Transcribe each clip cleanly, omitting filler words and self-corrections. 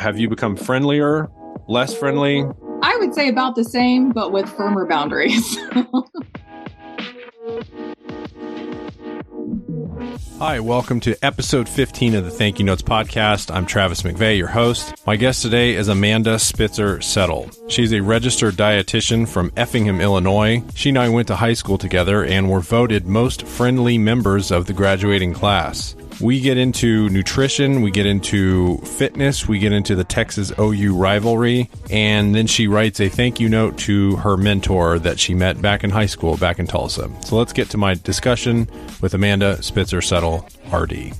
Have you become friendlier, less friendly? I would say about the same, but with firmer boundaries. Hi, welcome to episode 15 of the Thank You Notes podcast. I'm Travis McVeigh, your host. My guest today is Amanda Spitzer Settle. She's a registered dietitian from Effingham, Illinois. She and I went to high school together and were voted most friendly members of the graduating class. We get into nutrition, we get into fitness, we get into the Texas OU rivalry, and then she writes a thank you note to her mentor that she met back in high school, back in Tulsa. So let's get to my discussion with Amanda Spitzer Settle, RD.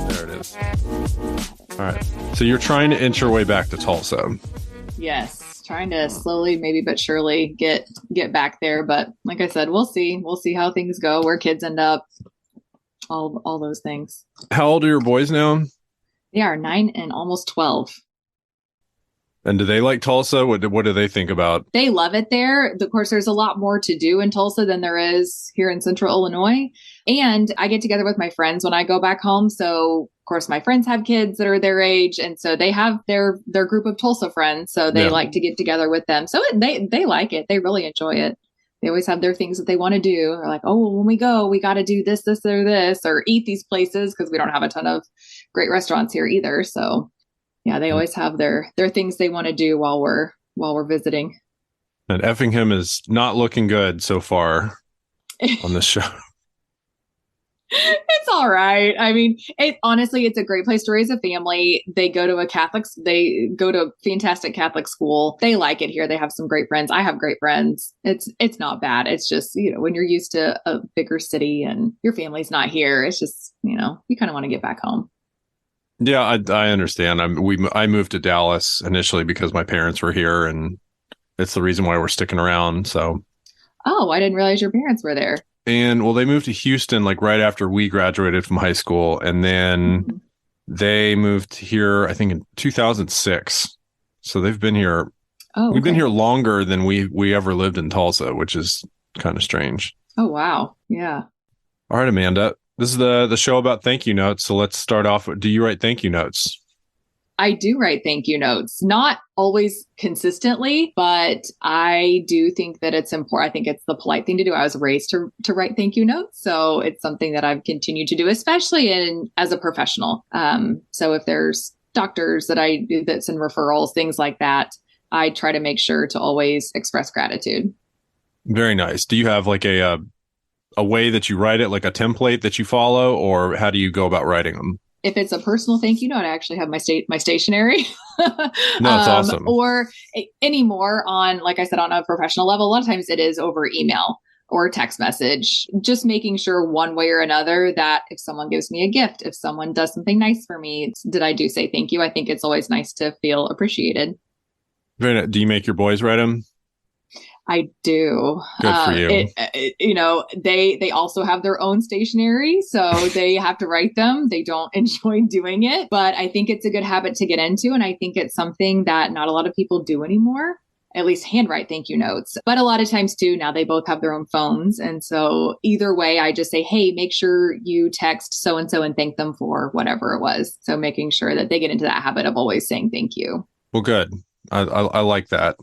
There it is. All right. So you're trying to inch your way back to Tulsa. Yes. Trying to slowly, maybe but surely get back there. But like I said, we'll see. We'll see how things go, where kids end up, all those things. How old are your boys now? They are 9 and almost 12. And do they like Tulsa? What do they think about? They love it there. Of course, there's a lot more to do in Tulsa than there is here in Central Illinois. And I get together with my friends when I go back home. So, of course, my friends have kids that are their age. And so they have their group of Tulsa friends. So they like to get together with them. So they like it. They really enjoy it. They always have their things that they want to do. They're like, oh, well, when we go, we got to do this, or this, or eat these places because we don't have a ton of great restaurants here either. So yeah, they always have their things they want to do while we're visiting. And Effingham is not looking good so far on this show. It's all right. I mean, honestly, it's a great place to raise a family. They go to they go to a fantastic Catholic school. They like it here. They have some great friends. I have great friends. It's not bad. It's just, when you're used to a bigger city and your family's not here, it's just, you kind of want to get back home. Yeah, I understand. I moved to Dallas initially because my parents were here, and it's the reason why we're sticking around. So, oh, I didn't realize your parents were there. And well, they moved to Houston like right after we graduated from high school, and then they moved here, I think, in 2006. So they've been here. Oh, okay. We've been here longer than we ever lived in Tulsa, which is kind of strange. Oh, wow. Yeah. All right, Amanda. This is the show about thank you notes. So let's start off with, do you write thank you notes? I do write thank you notes, not always consistently, but I do think that it's important. I think it's the polite thing to do. I was raised to write thank you notes. So it's something that I've continued to do, especially as a professional. So if there's doctors that I do that's in referrals, things like that, I try to make sure to always express gratitude. Very nice. Do you have like a way that you write it, like a template that you follow, or how do you go about writing them? If it's a personal thank you note, I actually have my stationery. No, it's awesome. Or anymore on, like I said, on a professional level, a lot of times it is over email or text message, just making sure one way or another that if someone gives me a gift, if someone does something nice for me, did I do say thank you? I think it's always nice to feel appreciated. Very nice. Do you make your boys write them? I do. Good for you. They also have their own stationery, so they have to write them. They don't enjoy doing it, but I think it's a good habit to get into. And I think it's something that not a lot of people do anymore, at least handwrite thank you notes. But a lot of times too, now they both have their own phones. And so either way, I just say, hey, make sure you text so-and-so and thank them for whatever it was. So making sure that they get into that habit of always saying thank you. Well, good. I like that.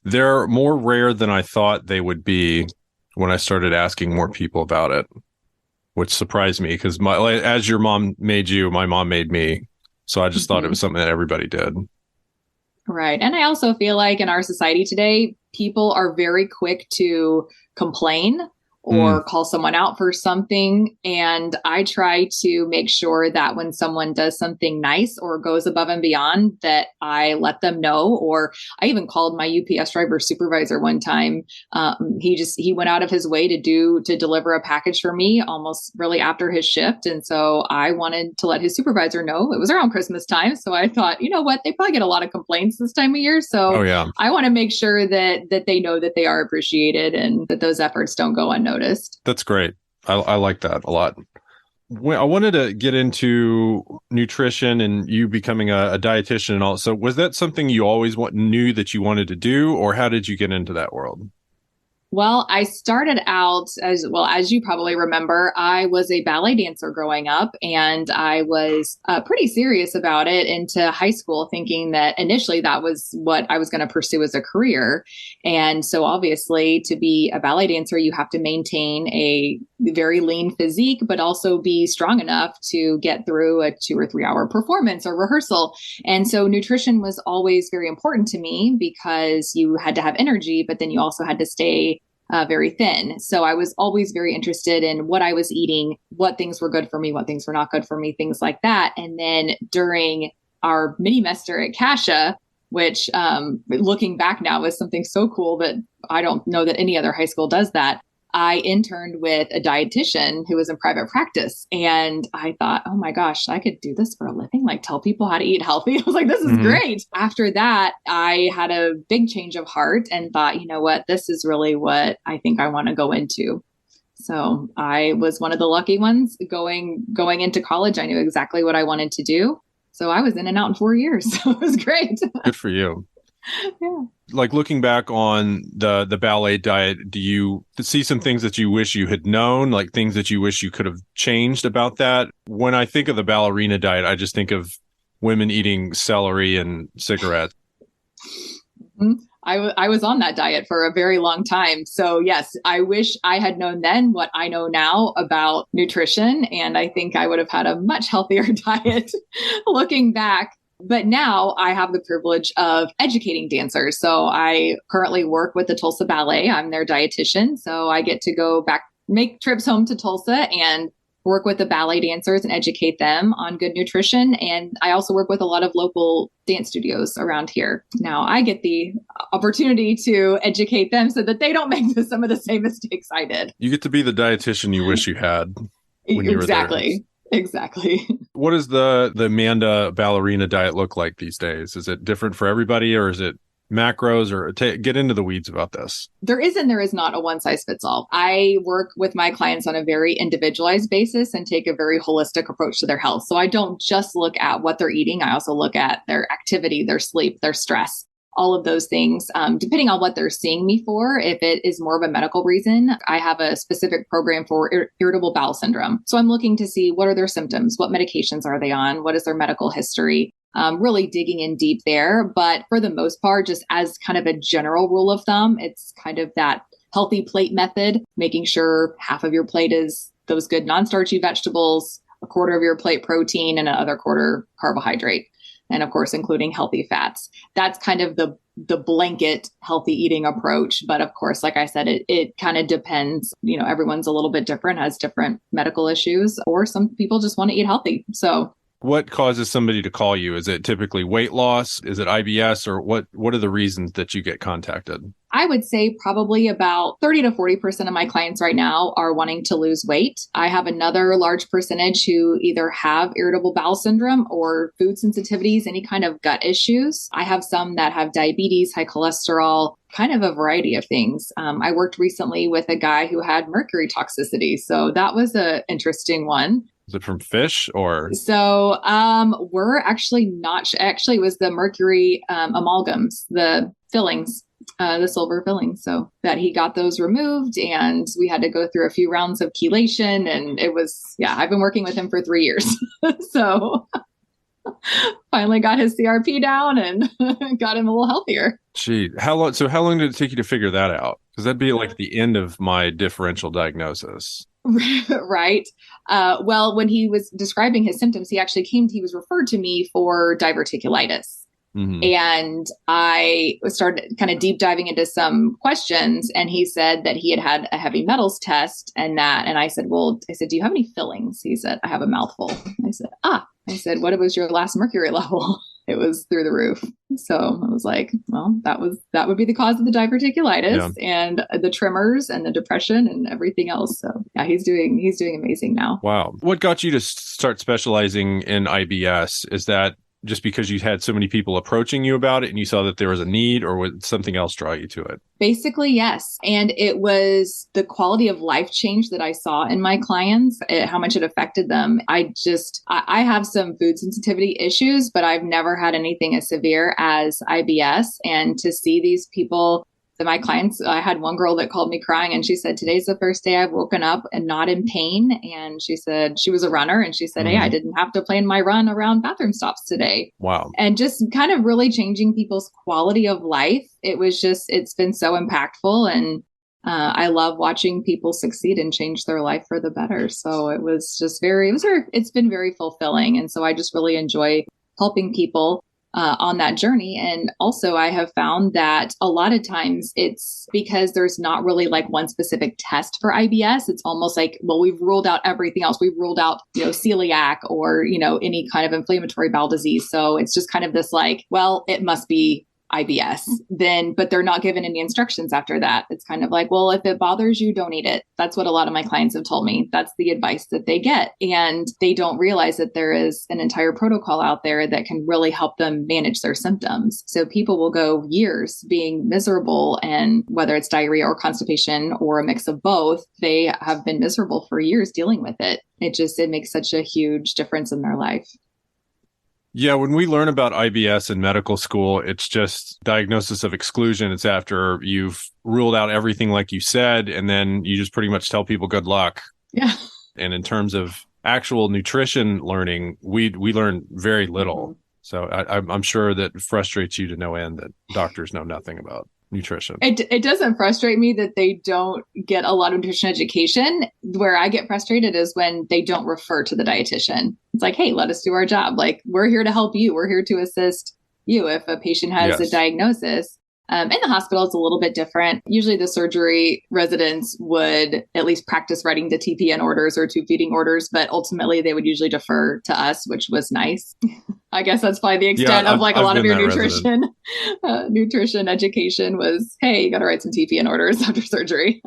They're more rare than I thought they would be when I started asking more people about it, which surprised me because as your mom made you, my mom made me. So I just thought it was something that everybody did. Right. And I also feel like in our society today, people are very quick to complain or call someone out for something. And I try to make sure that when someone does something nice or goes above and beyond, that I let them know. Or I even called my UPS driver supervisor one time. He went out of his way to deliver a package for me almost really after his shift. And so I wanted to let his supervisor know. It was around Christmas time. So I thought, you know what, they probably get a lot of complaints this time of year. So I want to make sure that they know that they are appreciated and that those efforts don't go unnoticed. That's great. I like that a lot. I wanted to get into nutrition and you becoming a dietitian and all. So was that something you always knew that you wanted to do, or how did you get into that world? Well, I started out as you probably remember, I was a ballet dancer growing up, and I was pretty serious about it into high school, thinking that initially that was what I was going to pursue as a career. And so obviously to be a ballet dancer, you have to maintain a very lean physique, but also be strong enough to get through a 2 or 3 hour performance or rehearsal. And so nutrition was always very important to me because you had to have energy, but then you also had to stay very thin. So I was always very interested in what I was eating, what things were good for me, what things were not good for me, things like that. And then during our mini mester at Cascia, which looking back now is something so cool that I don't know that any other high school does that. I interned with a dietitian who was in private practice. And I thought, oh my gosh, I could do this for a living, like tell people how to eat healthy. I was like, this is great. After that, I had a big change of heart and thought, you know what, this is really what I think I want to go into. So I was one of the lucky ones going into college. I knew exactly what I wanted to do. So I was in and out in 4 years. So it was great. Good for you. Yeah. Like looking back on the ballet diet, do you see some things that you wish you had known, like things that you wish you could have changed about that? When I think of the ballerina diet, I just think of women eating celery and cigarettes. I was on that diet for a very long time. So yes, I wish I had known then what I know now about nutrition. And I think I would have had a much healthier diet looking back. But now I have the privilege of educating dancers. So I currently work with the Tulsa Ballet. I'm their dietitian. So I get to go back, make trips home to Tulsa and work with the ballet dancers and educate them on good nutrition. And I also work with a lot of local dance studios around here. Now I get the opportunity to educate them so that they don't make some of the same mistakes I did. You get to be the dietitian you wish you had when you were there. Exactly. What does the Amanda ballerina diet look like these days? Is it different for everybody, or is it macros, or get into the weeds about this? There is and there is not a one size fits all. I work with my clients on a very individualized basis and take a very holistic approach to their health. So I don't just look at what they're eating. I also look at their activity, their sleep, their stress, all of those things, depending on what they're seeing me for. If it is more of a medical reason, I have a specific program for irritable bowel syndrome. So I'm looking to see what are their symptoms, what medications are they on, what is their medical history, really digging in deep there. But for the most part, just as kind of a general rule of thumb, it's kind of that healthy plate method, making sure half of your plate is those good non-starchy vegetables, a quarter of your plate protein, and another quarter carbohydrate. And of course, including healthy fats. That's kind of the blanket healthy eating approach. But of course, like I said, it kind of depends. You know, everyone's a little bit different, has different medical issues, or some people just want to eat healthy. So what causes somebody to call you? Is it typically weight loss? Is it IBS? Or what are the reasons that you get contacted? I would say probably about 30 to 40% of my clients right now are wanting to lose weight. I have another large percentage who either have irritable bowel syndrome or food sensitivities, any kind of gut issues. I have some that have diabetes, high cholesterol, kind of a variety of things. I worked recently with a guy who had mercury toxicity. So that was an interesting one. Is it from fish or? So we're actually not, actually it was the mercury amalgams, the fillings. The silver fillings. So that he got those removed and we had to go through a few rounds of chelation, and it was, I've been working with him for 3 years. So finally got his CRP down and got him a little healthier. Gee, how long did it take you to figure that out? Because that'd be like the end of my differential diagnosis. Right. Well, when he was describing his symptoms, he was referred to me for diverticulitis. Mm-hmm. And I started kind of deep diving into some questions, and he said that he had a heavy metals test and I said, do you have any fillings? He said, I have a mouthful. I said, what was your last mercury level? It was through the roof. So I was like, well, that would be the cause of the diverticulitis and the tremors and the depression and everything else. So yeah, he's doing amazing now. Wow. What got you to start specializing in IBS? Is that just because you had so many people approaching you about it and you saw that there was a need, or would something else draw you to it? Basically, yes. And it was the quality of life change that I saw in my clients, how much it affected them. I have some food sensitivity issues, but I've never had anything as severe as IBS. And to see these people my clients, I had one girl that called me crying and she said, today's the first day I've woken up and not in pain. And she said she was a runner and she said, hey, I didn't have to plan my run around bathroom stops today. Wow. And just kind of really changing people's quality of life. It's been so impactful. And I love watching people succeed and change their life for the better. So it's been very fulfilling. And so I just really enjoy helping people on that journey. And also I have found that a lot of times it's because there's not really like one specific test for IBS. It's almost like, well, we've ruled out everything else. We've ruled out, celiac or, any kind of inflammatory bowel disease. So it's just kind of this like, well, it must be IBS but they're not given any instructions after that. It's kind of like, well, if it bothers you, don't eat it. That's what a lot of my clients have told me. That's the advice that they get. And they don't realize that there is an entire protocol out there that can really help them manage their symptoms. So people will go years being miserable, and whether it's diarrhea or constipation or a mix of both, they have been miserable for years dealing with it. It makes such a huge difference in their life. Yeah, when we learn about IBS in medical school, it's just diagnosis of exclusion. It's after you've ruled out everything like you said, and then you just pretty much tell people good luck. Yeah. And in terms of actual nutrition learning, we learn very little. Mm-hmm. So I'm sure that frustrates you to no end that doctors know nothing about nutrition. It doesn't frustrate me that they don't get a lot of nutrition education. Where I get frustrated is when they don't refer to the dietitian. It's like, hey, let us do our job. Like, we're here to help you. We're here to assist you if a patient has a diagnosis. In the hospital, it's a little bit different. Usually the surgery residents would at least practice writing the TPN orders or tube feeding orders, but ultimately they would usually defer to us, which was nice. I guess that's probably the extent of like a lot of your nutrition education was, hey, you got to write some TPN orders after surgery.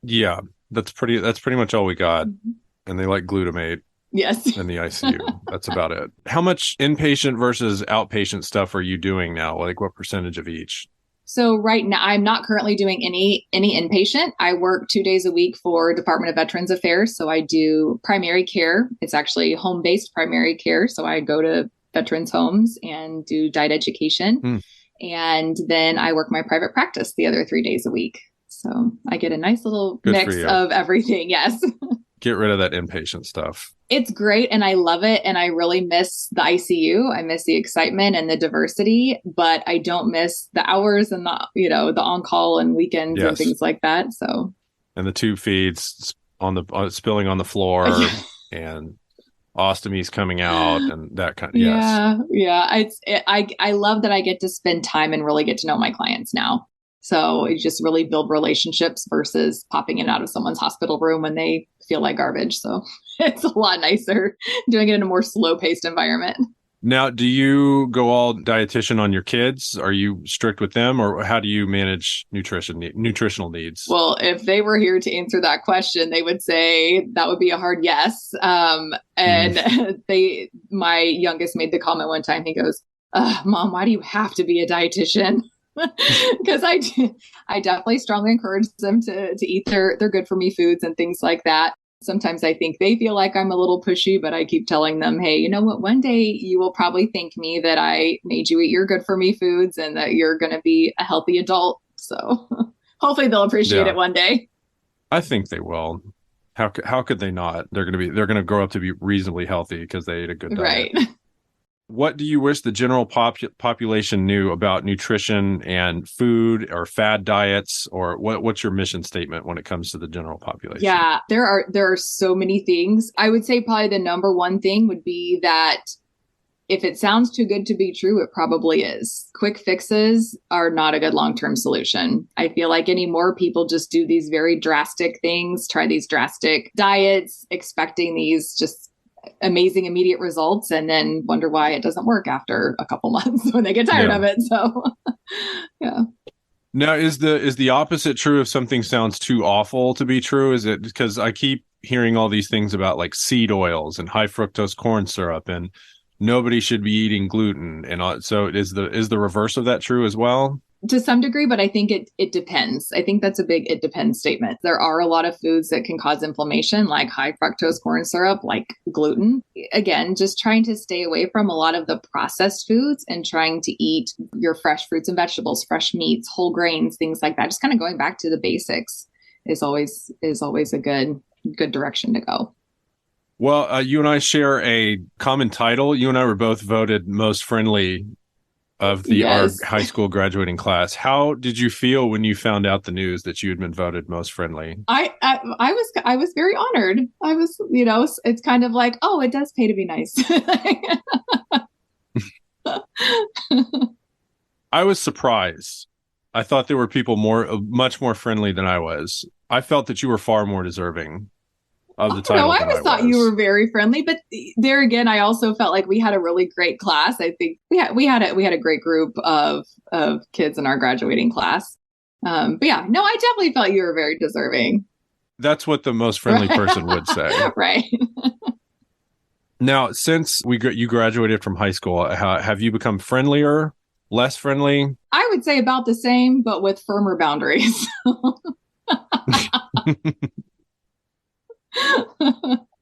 Yeah, that's pretty much all we got. Mm-hmm. And they like glutamate. Yes. In the ICU. That's about it. How much inpatient versus outpatient stuff are you doing now? Like what percentage of each? So right now, I'm not currently doing any inpatient. I work 2 days a week for Department of Veterans Affairs. So I do primary care. It's actually home-based primary care. So I go to veterans' homes and do diet education. And then I work my private practice the other 3 days a week. So I get a nice little mix of everything. Yes. Get rid of that inpatient stuff. It's great. And I love it. And I really miss the ICU. I miss the excitement and the diversity, but I don't miss the hours and the on-call and weekends and things like that. So, and the tube feeds spilling on the floor and ostomies coming out and that kind of, Yeah. I love that I get to spend time and really get to know my clients now. So you just really build relationships versus popping in and out of someone's hospital room when they feel like garbage. So it's a lot nicer doing it in a more slow-paced environment. Now, do you go all dietitian on your kids? Are you strict with them, or how do you manage nutritional needs? Well, if they were here to answer that question, they would say that would be a hard yes. My youngest made the comment one time. He goes, Mom, why do you have to be a dietitian? Because I definitely strongly encourage them to eat their good for me foods and things like that. Sometimes I think they feel like I'm a little pushy, but I keep telling them, hey, you know what? One day you will probably thank me that I made you eat your good for me foods and that you're going to be a healthy adult. So hopefully they'll appreciate it one day. I think they will. How could they not? They're going to grow up to be reasonably healthy because they ate a good diet. Right. What do you wish the general population knew about nutrition and food or fad diets, or what's your mission statement when it comes to the general population? Yeah, there are so many things. I would say probably the number one thing would be that if it sounds too good to be true, it probably is. Quick fixes are not a good long-term solution. I feel like anymore people just do these very drastic things, try these drastic diets, expecting these just amazing immediate results, and then wonder why it doesn't work after a couple months when they get tired of it. So, yeah. Now, is the opposite true if something sounds too awful to be true? Is it because I keep hearing all these things about like seed oils and high fructose corn syrup, and nobody should be eating gluten, and so is the reverse of that true as well? To some degree, but I think it depends. I think that's a big it depends statement. There are a lot of foods that can cause inflammation, like high fructose corn syrup, like gluten. Again, just trying to stay away from a lot of the processed foods and trying to eat your fresh fruits and vegetables, fresh meats, whole grains, things like that. Just kind of going back to the basics is always a good direction to go. Well, you and I share a common title. You and I were both voted most friendly of our high school graduating class. How did you feel when you found out the news that you had been voted most friendly? I was very honored. I was, it's kind of like, oh, it does pay to be nice. I was surprised. I thought there were people much more friendly than I was. I felt that you were far more deserving of the title. No, I always thought you were very friendly, but there again, I also felt like we had a really great class. I think we had a great group of kids in our graduating class. But yeah, no, I definitely felt you were very deserving. That's what the most friendly person would say. Right. Now, since you graduated from high school, have you become friendlier, less friendly? I would say about the same, but with firmer boundaries.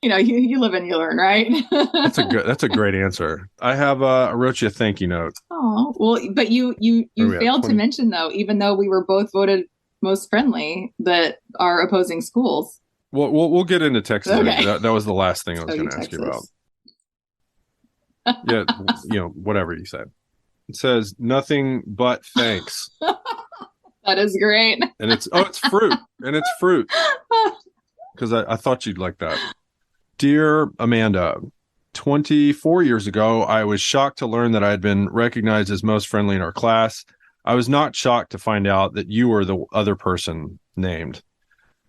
You live and you learn, right? That's a great answer. I wrote you a thank you note. Oh, well, but you failed to mention though, even though we were both voted most friendly, that our opposing schools. Well, we'll get into Texas. Okay. That was the last thing I was going to ask you about. Yeah, whatever you said. It says nothing but thanks. That is great. And it's fruit. And it's fruit. Because I thought you'd like that. Dear Amanda, 24 years ago, I was shocked to learn that I had been recognized as most friendly in our class. I was not shocked to find out that you were the other person named.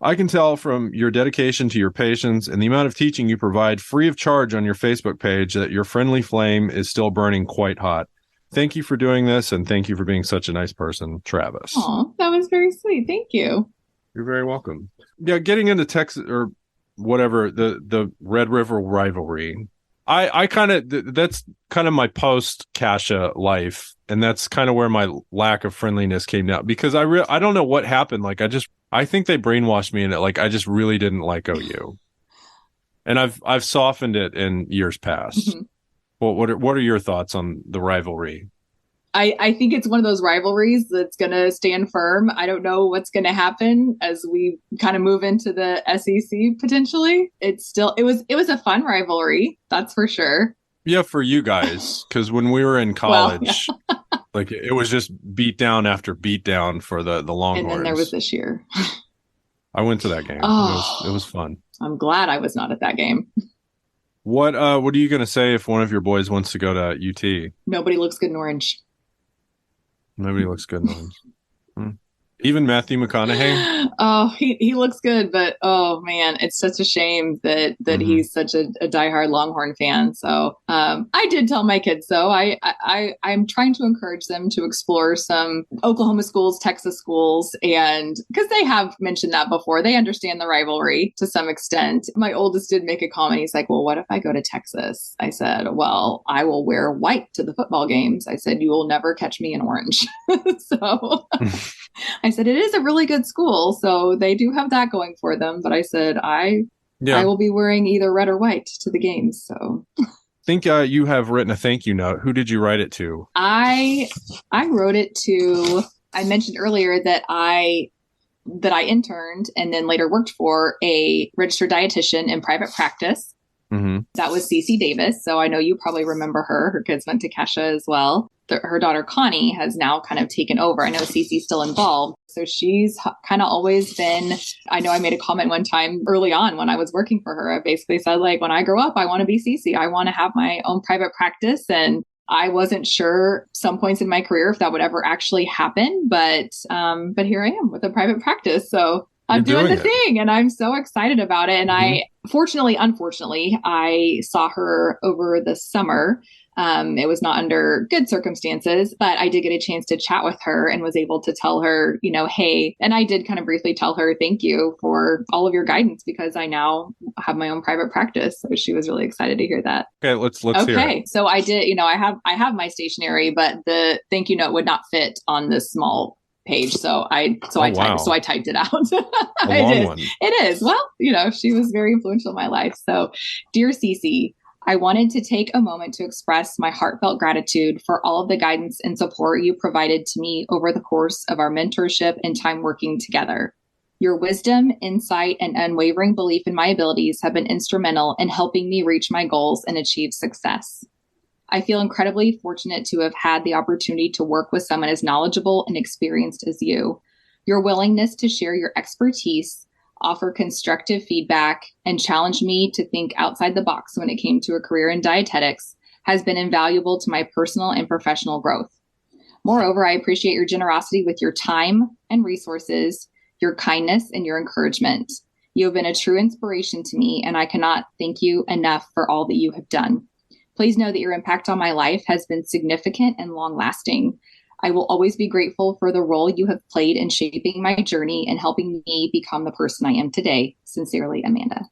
I can tell from your dedication to your patients and the amount of teaching you provide free of charge on your Facebook page that your friendly flame is still burning quite hot. Thank you for doing this, and thank you for being such a nice person, Travis. Oh, that was very sweet. Thank you. You're very welcome. Yeah, getting into Texas or whatever, the Red River rivalry, I kind of, that's kind of my post Kasha life. And that's kind of where my lack of friendliness came down, because I don't know what happened. Like, I think they brainwashed me in it. Like, I just really didn't like OU. And I've softened it in years past. Mm-hmm. Well, what are your thoughts on the rivalry? I think it's one of those rivalries that's going to stand firm. I don't know what's going to happen as we kind of move into the SEC potentially. It was a fun rivalry, that's for sure. Yeah, for you guys, because when we were in college, like it was just beat down after beat down for the Longhorns. And then there was this year. I went to that game. It was fun. I'm glad I was not at that game. What are you going to say if one of your boys wants to go to UT? Nobody looks good in orange. Nobody looks good in orange. Even Matthew McConaughey? Oh, he looks good, but oh man, it's such a shame that he's such a diehard Longhorn fan. So I did tell my kids though. I'm trying to encourage them to explore some Oklahoma schools, Texas schools, and because they have mentioned that before, they understand the rivalry to some extent. My oldest did make a comment. He's like, "Well, what if I go to Texas?" I said, "Well, I will wear white to the football games." I said, "You will never catch me in orange." So I said, it is a really good school, so they do have that going for them. But I said, I will be wearing either red or white to the games. So I think you have written a thank you note. Who did you write it to? I wrote it to, I mentioned earlier that I interned and then later worked for a registered dietitian in private practice. Mm-hmm. That was CeCe Davis. So I know you probably remember her. Her kids went to Kesha as well. Her daughter Connie has now kind of taken over. I know CeCe's still involved. So she's kind of always been, I know I made a comment one time early on when I was working for her. I basically said, like, when I grow up, I want to be CeCe. I want to have my own private practice. And I wasn't sure some points in my career if that would ever actually happen. But here I am with a private practice. So I'm doing the thing and I'm so excited about it. And I, unfortunately, I saw her over the summer. It was not under good circumstances, but I did get a chance to chat with her and was able to tell her, hey, and I did kind of briefly tell her, thank you for all of your guidance because I now have my own private practice. So she was really excited to hear that. Okay, let's hear it. Okay, so I did, I have my stationery, but the thank you note would not fit on this small page. So I typed it out. A long one. It is. Well, she was very influential in my life. So, dear CeCe, I wanted to take a moment to express my heartfelt gratitude for all of the guidance and support you provided to me over the course of our mentorship and time working together. Your wisdom, insight, and unwavering belief in my abilities have been instrumental in helping me reach my goals and achieve success. I feel incredibly fortunate to have had the opportunity to work with someone as knowledgeable and experienced as you. Your willingness to share your expertise, offer constructive feedback, and challenge me to think outside the box when it came to a career in dietetics has been invaluable to my personal and professional growth. Moreover, I appreciate your generosity with your time and resources, your kindness, and your encouragement. You have been a true inspiration to me, and I cannot thank you enough for all that you have done. Please know that your impact on my life has been significant and long-lasting. I will always be grateful for the role you have played in shaping my journey and helping me become the person I am today. Sincerely, Amanda.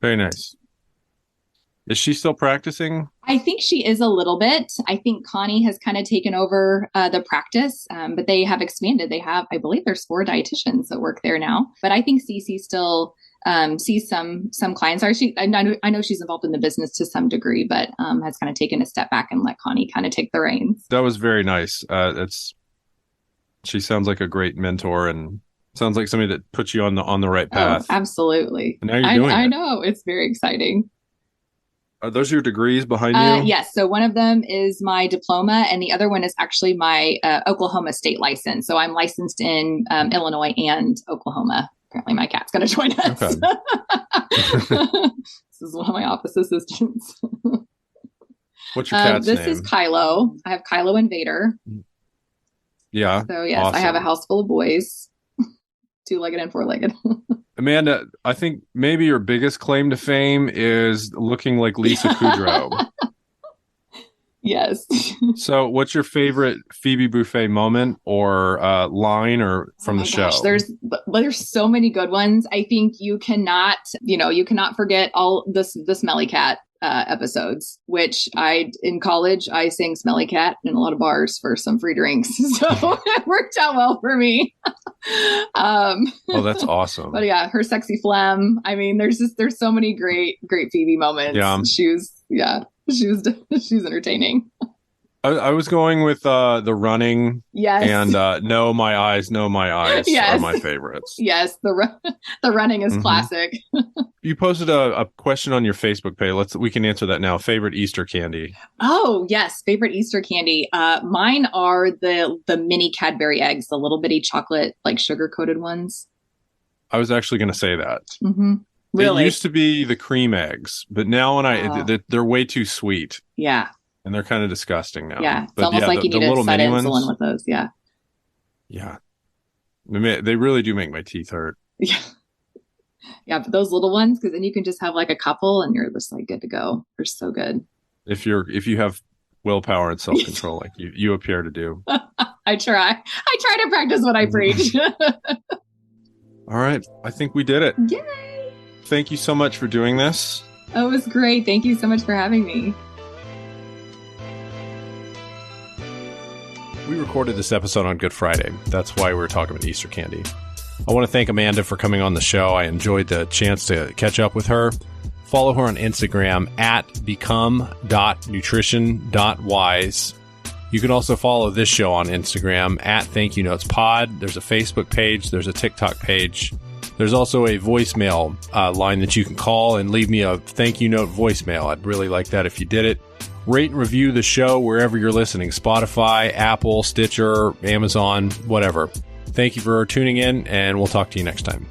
Very nice. Is she still practicing? I think she is a little bit. I think Connie has kind of taken over the practice, but they have expanded. They have, I believe there's 4 dietitians that work there now. But I think CeCe still sees some clients. I know she's involved in the business to some degree, but has kind of taken a step back and let Connie kind of take the reins. That was very nice. She sounds like a great mentor and sounds like somebody that puts you on the right path. Oh, absolutely. And now you're doing it. I know. It's very exciting. Are those your degrees behind you? Yes. So one of them is my diploma and the other one is actually my Oklahoma state license. So I'm licensed in Illinois and Oklahoma. Apparently my cat's going to join us. Okay. This is one of my office assistants. What's your cat's name? This is Kylo. I have Kylo and Vader. Yeah. So yes, awesome. I have a house full of boys, 2-legged and 4-legged. Amanda, I think maybe your biggest claim to fame is looking like Lisa Kudrow. Yes. So what's your favorite Phoebe Buffay moment or line or from the show? There's so many good ones. I think you cannot forget all the Smelly Cat episodes, which in college, I sang Smelly Cat in a lot of bars for some free drinks. So it worked out well for me. Oh, that's awesome. But yeah, her sexy phlegm. I mean, there's so many great Phoebe moments. Yeah. She was entertaining. I was going with the running. Yes. And No My Eyes yes. Are my favorites. Yes, the running is classic. You posted a question on your Facebook page. We can answer that now. Favorite Easter candy? Oh, yes. Favorite Easter candy. Mine are the mini Cadbury eggs, the little bitty chocolate, like sugar-coated ones. I was actually going to say that. Mm-hmm. Really? It used to be the cream eggs, but now they're way too sweet. Yeah. And they're kind of disgusting now. Yeah. It's almost like you need to set insulin with those. Yeah. Yeah. They really do make my teeth hurt. Yeah. Yeah. But those little ones, because then you can just have like a couple and you're just like good to go. They're so good. If you have willpower and self-control like you appear to do. I try to practice what I preach. All right. I think we did it. Yay. Thank you so much for doing this. Oh, it was great. Thank you so much for having me. We recorded this episode on Good Friday. That's why we're talking about Easter candy. I want to thank Amanda for coming on the show. I enjoyed the chance to catch up with her. Follow her on Instagram at become.nutrition.wise. You can also follow this show on Instagram at ThankYouNotesPod. There's a Facebook page. There's a TikTok page. There's also a voicemail line that you can call and leave me a thank you note voicemail. I'd really like that if you did it. Rate and review the show wherever you're listening. Spotify, Apple, Stitcher, Amazon, whatever. Thank you for tuning in, and we'll talk to you next time.